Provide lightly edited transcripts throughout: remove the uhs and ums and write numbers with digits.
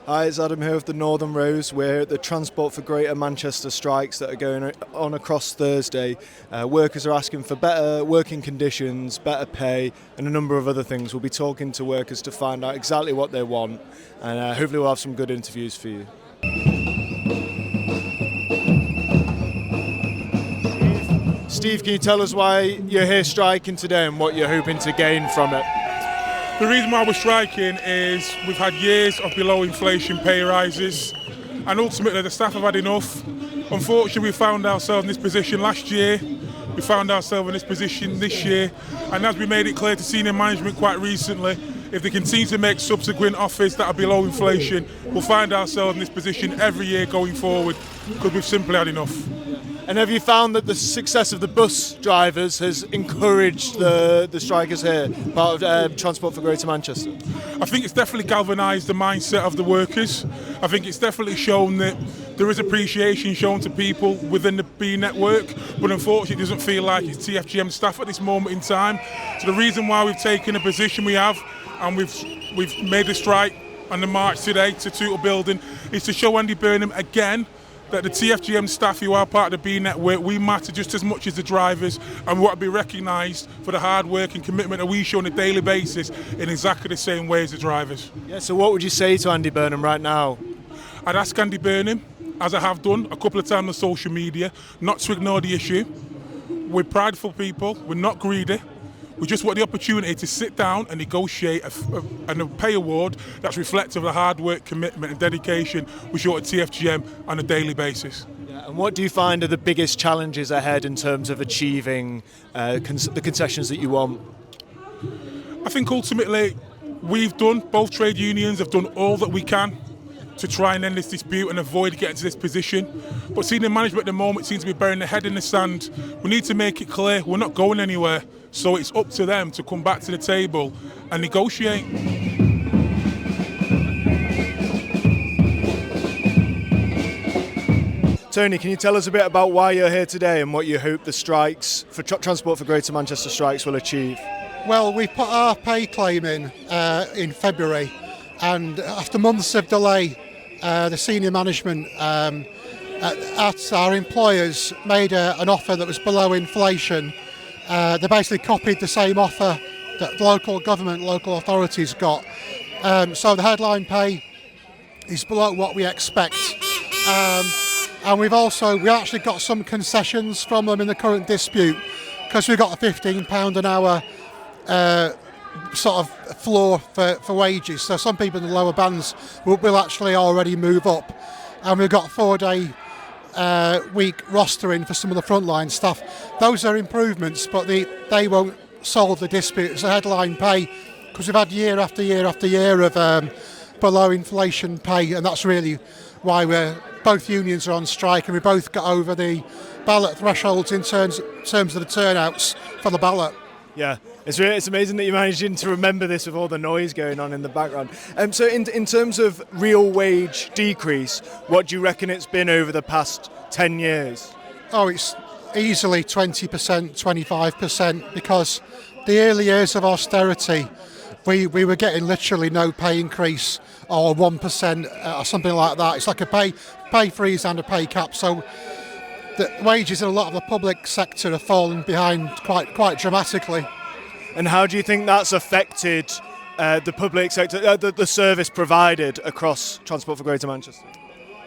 Hi, it's Adam here of the Northern Rose. We're at the Transport for Greater Manchester strikes that are going on across Thursday. Workers are asking for better working conditions, better pay, and a number of other things. We'll be talking to workers to find out exactly what they want, and hopefully we'll have some good interviews for you. Steve, can you tell us why you're here striking today and what you're hoping to gain from it? The reason why we're striking is we've had years of below inflation pay rises, and ultimately the staff have had enough. Unfortunately, we found ourselves in this position last year, we found ourselves in this position this year, and as we made it clear to senior management quite recently, if they continue to make subsequent offers that are below inflation, we'll find ourselves in this position every year going forward, because we've simply had enough. And have you found that the success of the bus drivers has encouraged the strikers here, part of Transport for Greater Manchester? I think it's definitely galvanised the mindset of the workers. I think it's definitely shown that there is appreciation shown to people within the B network, but unfortunately it doesn't feel like it's TFGM staff at this moment in time. So the reason why we've taken a position we have, and we've made a strike on the march today to Tootle Building, is to show Andy Burnham again that the TFGM staff who are part of the B network, we matter just as much as the drivers, and we want to be recognised for the hard work and commitment that we show on a daily basis in exactly the same way as the drivers. Yeah, so what would you say to Andy Burnham right now? I'd ask Andy Burnham, as I have done a couple of times on social media, not to ignore the issue. We're prideful people, we're not greedy. We just want the opportunity to sit down and negotiate a pay award that's reflective of the hard work, commitment and dedication we show at TFGM on a daily basis. Yeah, and what do you find are the biggest challenges ahead in terms of achieving the concessions that you want? I think ultimately both trade unions have done all that we can to try and end this dispute and avoid getting to this position. But senior management at the moment seems to be burying their head in the sand. We need to make it clear we're not going anywhere. So it's up to them to come back to the table and negotiate. Tony, can you tell us a bit about why you're here today and what you hope the strikes for Transport for Greater Manchester strikes will achieve? Well, we put our pay claim in February, and after months of delay, the senior management at our employers made an offer that was below inflation. They basically copied the same offer that local authorities got. So the headline pay is below what we expect. And we actually got some concessions from them in the current dispute, because we've got a £15 an hour sort of floor for wages. So some people in the lower bands will actually already move up. And we've got 4-day week rostering for some of the frontline staff. Those are improvements, but they won't solve the dispute. It's a headline pay, because we've had year after year after year of below inflation pay, and that's really why both unions are on strike, and we both got over the ballot thresholds in terms of the turnouts for the ballot. Yeah, it's amazing that you managed to remember this with all the noise going on in the background. So in terms of real wage decrease, what do you reckon it's been over the past 10 years? Oh, it's easily 20%, 25%, because the early years of austerity, we were getting literally no pay increase, or 1% or something like that. It's like a pay freeze and a pay cap. So the wages in a lot of the public sector have fallen behind quite dramatically. And how do you think that's affected the public sector, the service provided across Transport for Greater Manchester?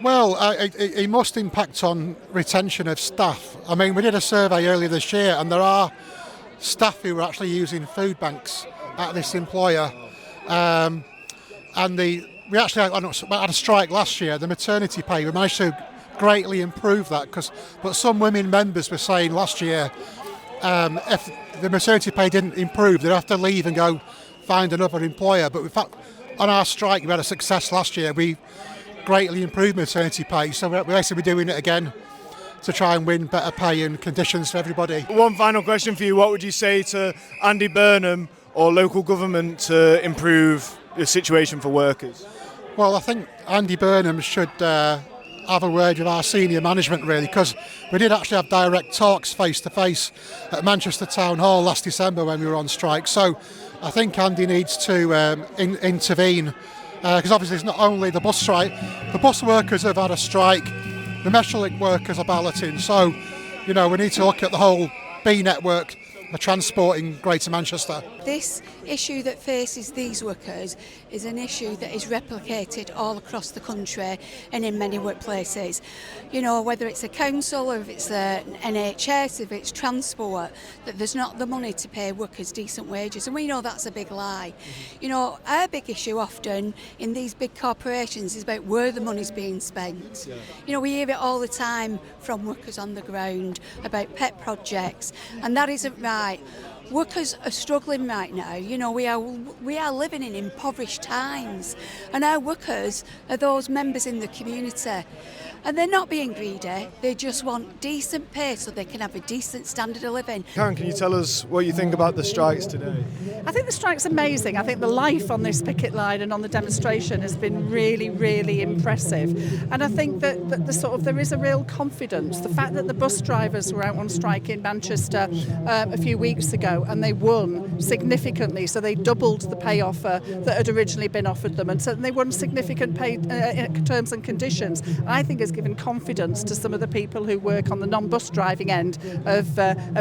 Well, it must impact on retention of staff. I mean, we did a survey earlier this year, and there are staff who are actually using food banks at this employer. We actually had a strike last year, the maternity pay. We managed to greatly improve that, but some women members were saying last year, if the maternity pay didn't improve, they'd have to leave and go find another employer. But in fact, on our strike, we had a success last year. We greatly improved maternity pay, so we're basically doing it again to try and win better pay and conditions for everybody. One final question for you: what would you say to Andy Burnham or local government to improve the situation for workers? Well, I think Andy Burnham should have a word with our senior management, really, because we did actually have direct talks face to face at Manchester Town Hall last December when we were on strike. So I think Andy needs to intervene because obviously it's not only the bus strike, the bus workers have had a strike, the Metrolink workers are balloting, so we need to look at the whole B network, the transport in Greater Manchester. This issue that faces these workers is an issue that is replicated all across the country and in many workplaces. Whether it's a council or if it's an NHS, if it's transport, that there's not the money to pay workers decent wages, and we know that's a big lie. Our big issue often in these big corporations is about where the money's being spent. We hear it all the time from workers on the ground about pet projects, and that isn't right. Workers are struggling right now. We are living in impoverished times, and our workers are those members in the community, and they're not being greedy. They just want decent pay so they can have a decent standard of living. Karen, can you tell us what you think about the strikes today? I think the strike's amazing. I think the life on this picket line and on the demonstration has been really, really impressive. And I think that there is a real confidence. The fact that the bus drivers were out on strike in Manchester a few weeks ago and they won significantly, so they doubled the pay offer that had originally been offered them, and so they won significant pay terms and conditions. I think has given confidence to some of the people who work on the non-bus driving end of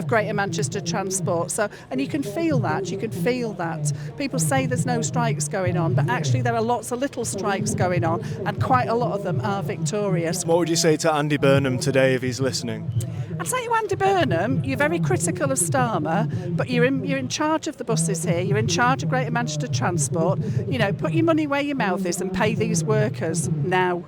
Greater Manchester transport. So, and you can feel that. People say there's no strikes going on, but actually there are lots of little strikes going on, and quite a lot of them are victorious. What would you say to Andy Burnham today if he's listening? I'd say to Andy Burnham, you're very critical of Starmer, but you're in charge of the buses here. You're in charge of Greater Manchester Transport. Put your money where your mouth is and pay these workers now.